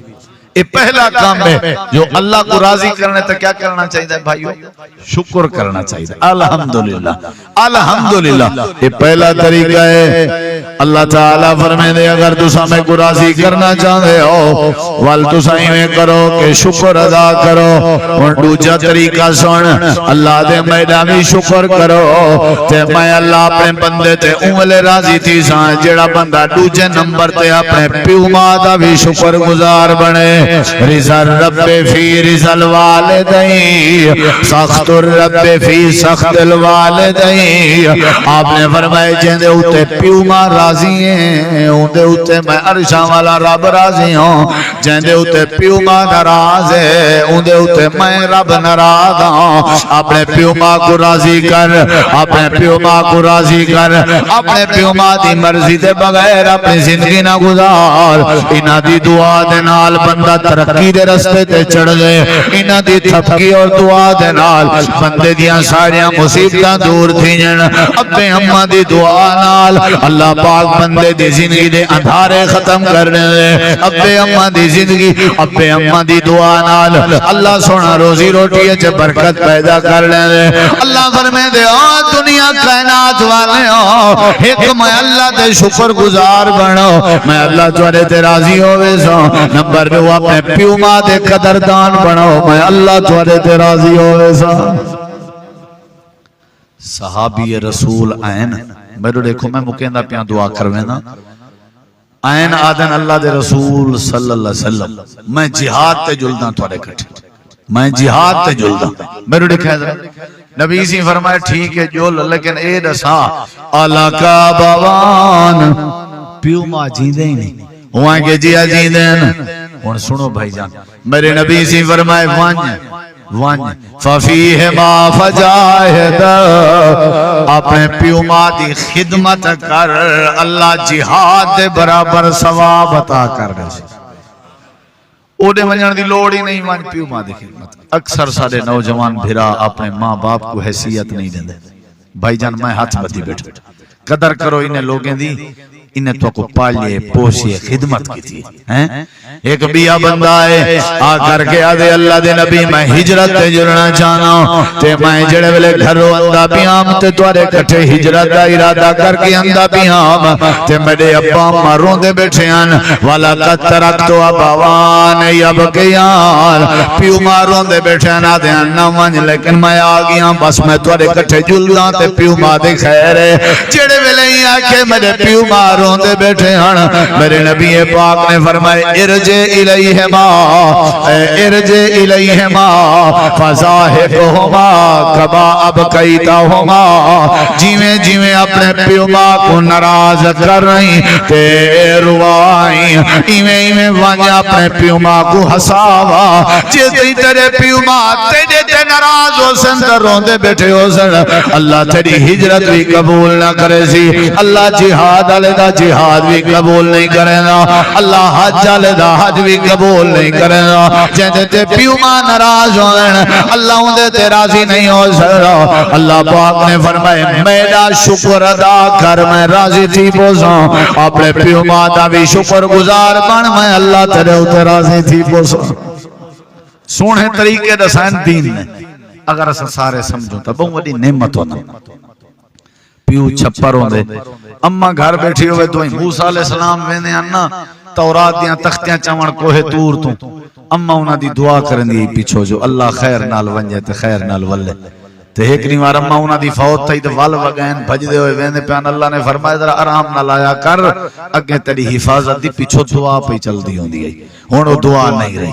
یہ پہلا کام ہے جو اللہ کو راضی کرنے تو کیا کرنا چاہیے بھائیو شکر کرنا چاہیے الحمدللہ الحمدللہ یہ پہلا طریقہ ہے اللہ تعالیٰ فرمائے دے اگر تو سامنے کو راضی کرنا چاہتے ہو وال تو سائیں میں کرو کہ شکر ادا کرو اور دوجا طریقہ سن اللہ دے میدہ بھی شکر کرو تے میں اللہ اپنے بندے تے انگلے راضی تھی سان جڑا بندہ دوجے نمبر تے اپنے پیو مادہ بھی شکر گزار بنے رضا رب فی رضا الوالدین سخت الرب فی سخت الوالدین آپ نے فرمائے جن دے ہوتے پیو ماں راضی ہیں ان دے ہوتے میں عرشاں والا رب راضی ہوں جن دے ہوتے پیو ماں ناراض ہے ان دے ہوتے میں رب ناراض ہوں اپنے پیو ماں کو راضی کر اپنے پیو ماں کو راضی کر اپنے پیو ماں دی مرضی دے بغیر اپنی زندگی نہ گزار انہاں دی دعا دے نال بندہ ترقی دے رستے تے چڑھ گئے انہاں دی تھپکی اور دعا دے نال بندے دیاں ساریاں مصیبتاں دور تھی جن ابے اماں دی دعا نال اللہ پاک بندے دی زندگی دے اندھارے ختم کرنے دے ابے اماں دی زندگی ابے اماں دی دعا نال اللہ سونا روزی روٹی اچ برکت پیدا کرنے دے اللہ فرمائے دے دنیا کائنات والے ہو ایک میں اللہ دے شکر گزار بنو میں اللہ تورے تے راضی ہوئے سو نمبر دو اپنے پیو ماں دے قدردان بنو میں اللہ تورے تے راضی ہوئے سو صحابی رسول آئین میرے دیکھو میں مکیندہ پیاں دعا کروینا آئین آدن اللہ دے رسول صلی اللہ علیہ وسلم میں جہاد تے جلداں تورے کٹھے میں جہاد تے جلداں میرے دیکھا ہے نبی سی فرمائے ٹھیک ہے جو لیکن اے دسا علاقہ باوان پیو ماں جیندے ہی نہیں وہاں کے جیا جیندے ہیں اور سنو بھائی جان میرے نبی سی فرمائے وانج ففیہ ما فجاہد اپنے پیو ماں دی خدمت کر اللہ جہاد دے برابر ثواب عطا کر رہے اوڈے منجن دی لوڑ ہی نہیں وانج پیو ماں دی خدمت اکثر سارے نوجوان بھرا اپنے ماں باپ کو حیثیت نہیں دیں دے بھائی جان میں ہاتھ بدھی بیٹھا قدر کرو انہیں لوگیں دی انہیں تو کو پالیے پوشیے خدمت کی تھی ایک بیہ بندہ ہے آ کر کے آدھے اللہ دے نبی میں ہجرت تے جڑنا چاہنا ہوں تے میں جڑے ویلے گھروں اندہ پیام تے توارے کٹھے ہجرت دا ارادہ کر کے اندہ پیام تے میرے ابا ماروں دے بیٹھے ہیں والا قد ترکتو اباوان یبکیان پیو ماروں دے بیٹھے ہیں آدھے نہ منج لیکن میں آگیاں بس میں توارے کٹھے جلداں تے پیو ماں دے خیر ہے جڑے ویلے ہی آکے میرے پیو ماروں دے بیٹھے ہیں میرے نبی پاک نے فرمائے ارجے الیہما ارجے الیہما فضاحکہما کبا ابکیتہما جیویں جیویں اپنے پیو ماں کو ناراض کر رہی تے روائیں ایویں ایویں وانجا اپنے پیو ماں کو ہساوا جیدی تیرے پیو ماں تیرے تے ناراض ہو سن در روندے بیٹھے ہو سن اللہ تیری ہجرت بھی قبول نہ کرے سی اللہ جہاد علیہ دا جہاد بھی قبول نہیں کرے نا اللہ حج علیہ دا حج بھی قبول نہیں کرے نا جہدے تے پیو ماں ناراض ہوئے اللہ اندے تے راضی نہیں ہو سکتا اللہ پاک نے فرمائے میرا شکر ادا کر میں راضی تھی پوساں اپنے پیو ماں دا بھی شکر گزار بن میں اللہ تیرے تے راضی تھی پوساں سونے طریقے دسائن دین نے اگر اسا سارے سمجھوں تا بہت بڑی نعمت ہونا پیو چھپر ہوندے اممہ گھر بیٹھی ہوئے تو موسیٰ علیہ السلام ویندے انا تورات دیاں تختیاں چاون کوہ تور تو اممہ انہاں دی دعا کرن دی پیچھو جو اللہ خیر نال ونجے تے خیر نال ولے تے ایک نہیں وار اممہ انہاں دی فوت تھی تے ول وگین بھج دے ہوئے ویندے پیان اللہ نے فرمایا ذرا آرام نال آیا کر اگے تیری حفاظت دی پیچھو دعا پہ چل دی ہوندی ہے ہن وہ دعا نہیں رہی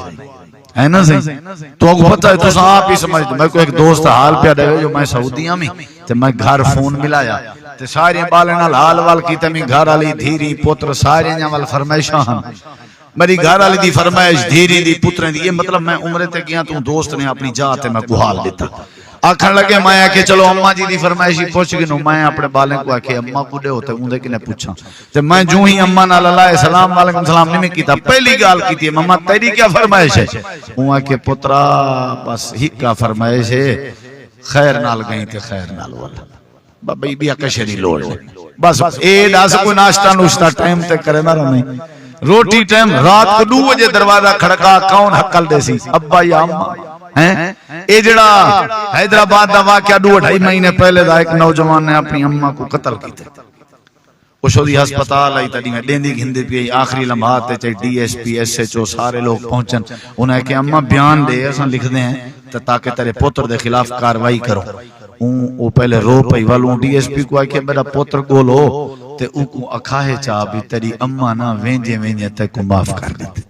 ہے نا صحیح تو اگو پتہ ہے تو آپ ہی سمجھ دو میں کو ایک دوست حال پہ دے جو میں سعودیہ میں تے میں گھر فون ملایا تے سارے بالنال حال وال کی تے میں گھر والی دھیری پتر سارے نال فرمائشاں میری گھر والی دی فرمائش دھیری دی پتریں دی یہ مطلب میں عمرے تے گیا تو دوست نے اپنی جا تے میں کو حال دیتا آکھن لگے میں آکے چلو اممہ جی دی فرمائشی پوچھ گنو میں اپنے بالیں کو آکے اممہ کو دے ہوتے ہوں دے کنے پوچھا تے میں جو ہی اممہ نال اللہ السلام علیکم السلام نہیں میں کیتا پہلی گال کی تھی ماما تیری کیا فرمائش ہے ہوں آکے پترا بس ہی کا فرمائش ہے خیر نال گئیں تے خیر نال والا بابا بیا کشری لوڑ لے بس اے داس کوئی ناشتہ نوشتہ ٹائم تے کرے نہ رہے روٹی ٹائم رات کو 2 بجے دروازہ کھڑکا کون حقل دے سی ابا یا اممہ اے جڑا حیدرآباد دا واقعہ 2-2.5 مہینے پہلے دا ایک نوجوان نے اپنی اممہ کو قتل کی تھے اوشو دی ہسپتال آئی تڑی میں دیندی گھندے پی آخری لمحات تے D S P S H O سارے لوگ پہنچن انہیں کہ اممہ بیان دے ایسا لکھ دیں تاکہ تیرے پوتر دے خلاف کاروائی کرو وہ پہلے رو پئی والوں ڈی ایس پی کو آئی کہ میرا پوتر گول ہو تے او کو اکھاہے چاہ بھی تیری اممہ نا وینجے تے کو معاف کر دیتے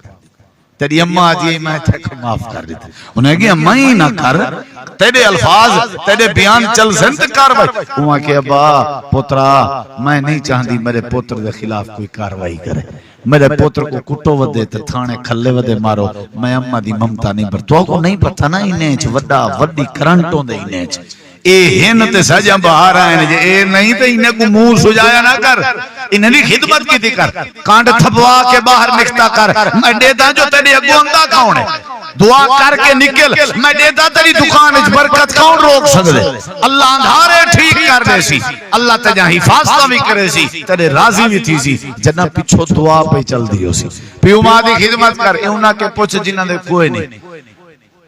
تیری اممہ آجی میں تے کو معاف کر دیتے انہیں کہ اممہ ہی نہ کر تیرے الفاظ تیرے بیان چل سنت کاروائی وہاں کہ ابا پوترا میں نہیں چاہتی میرے پوتر دے خلاف کوئی کاروائی کرے میرے پوتر کو کٹو ودے تے تھانے کھلے ودے مارو میں اممہ دی ممتا نہیں پر تو کو نہیں پتہ نا انہیں وڈا وڈی کرنٹوں دے انہیں اے ہن تے سجا باہر آئے جے اے نہیں تے انہیں کو منہ سجایا نہ کر انہیں بھی خدمت کی تھی کر کانڈ تھپوا کے باہر نکتا کر میں دیتا جو تیری اگو اندہ کون ہے دعا کر کے نکل میں دیتا تیری دکان اچ برکت کون روک سکتے اللہ اندھارے ٹھیک کر دے سی اللہ تے جہاں حفاظتہ بھی کرے سی تیرے راضی بھی تھی سی جنہ پیچھو دعا پہ چل دی ہو سی پیو ماں دی خدمت کر ایونا کے پوچھ جنہ دے کوئی نہیں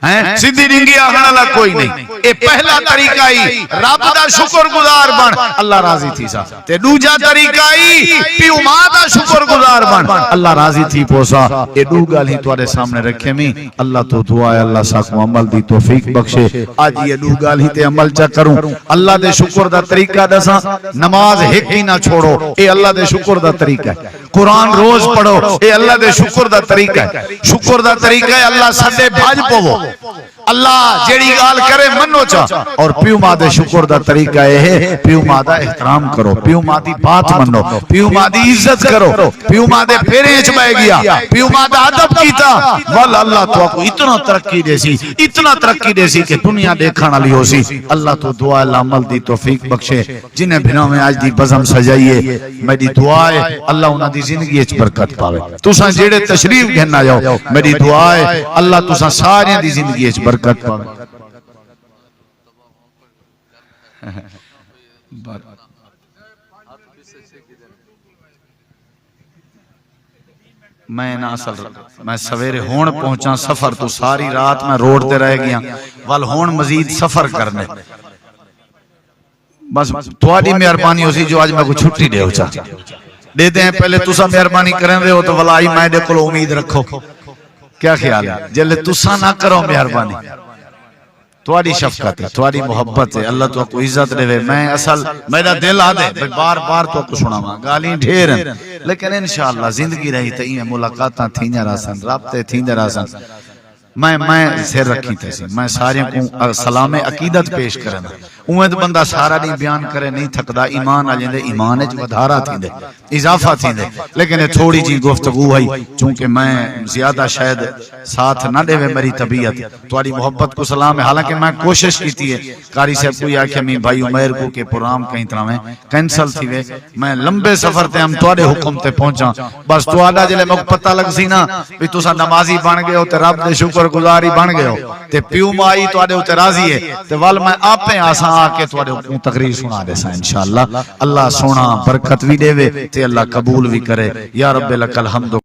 سیدھی رنگی آخنا کوئی نہیں اے پہلا طریقہ ہی رب دا شکر گزار بن اللہ راضی تھی سا تے دوجا طریقہ ہی پیو ماں دا شکر گزار بن اللہ راضی تھی پوسا اے دو گل ہی تمہارے سامنے رکھے میں اللہ تو دعا ہے اللہ سا کو عمل دی توفیق بخشے آج یہ دو گل ہی تے عمل چا کروں اللہ دے شکر دا طریقہ دسا نماز ایک ہی نہ چھوڑو اے اللہ دے شکر دا طریقہ ہے قرآن روز پڑھو اے اللہ دے شکر دا طریقہ ہے شکر دا طریقہ ہے اللہ سدے بھاج پوو اللہ جیڑی گال کرے منو چا اور پیو ماں دے شکر دا طریقہ ہے پیو ماں دا احترام کرو پیو ماں دی بات منو پیو ماں دی عزت کرو پیو ماں دے پھیریں چ بہ گیا پیو ماں دا ادب کیتا ول اللہ تو کو اتنا ترقی دے سی کہ دنیا دیکھن والی ہو سی اللہ تو دعا عمل دی توفیق بخشے جنہیں بھنوں میں آج دی بزم سجائیے میری دعا ہے اللہ انہاں دی زندگی وچ برکت پاوے تساں جڑے تشریف گھن جاؤ میری دعا ہے اللہ تساں سارے دی زندگی وچ برکت پاوے میں نہ اصل میں سویرے ہون پہنچا سفر تو ساری رات میں روڈ تے رہ گیا ول ہون مزید سفر کرنے بس تھوڑی مہربانی ہو سی جو آج میں کو چھٹی دے ہو چا دیتے ہیں پہلے تسا مہربانی کریں رہے ہو تو ولائی میں دے کل امید رکھو کیا خیال ہے جلے تسا نہ کرو مہربانی تھوڑی شفقت ہے تھوڑی محبت ہے اللہ تو کو عزت دے میں اصل میرا دل آ دے بار بار تو کو سناواں گالیاں ڈھیر ہیں لیکن انشاءاللہ زندگی رہی تے این ملاقاتاں تھیندے راسن رابطے تھیندے راسن میں سر رکھی تھے سی میں سارے کو سلام عقیدت پیش کرنا اویں تو بندہ سارا نہیں بیان کرے نہیں تھکدا ایمان آ جندے ایمان وچ ودھارا تھیندے اضافہ تھیندے لیکن یہ تھوڑی جی گفتگو ہے چونکہ میں زیادہ شاید ساتھ نہ دے میری طبیعت تھوڑی محبت کو سلام ہے حالانکہ میں کوشش کیتی ہے قاری صاحب کو یا کہ میں بھائی عمر کو کے پروگرام کہیں طرح میں کینسل تھی وے میں لمبے سفر تے ہم تواڈے حکم تے پہنچا بس تواڈا جلے مک پتہ لگ سی نا بھی تساں نمازی بن گئے ہو تے رب دے شکر گزاری بن گئے ہو تے پیو مائی تواڈے اوتے راضی ہے تے ول میں آپے آساں آ کے تواڈے کو تقریر سنا دے سا انشاءاللہ اللہ سونا برکت بھی دے تے اللہ قبول بھی کرے یا رب لک الحمد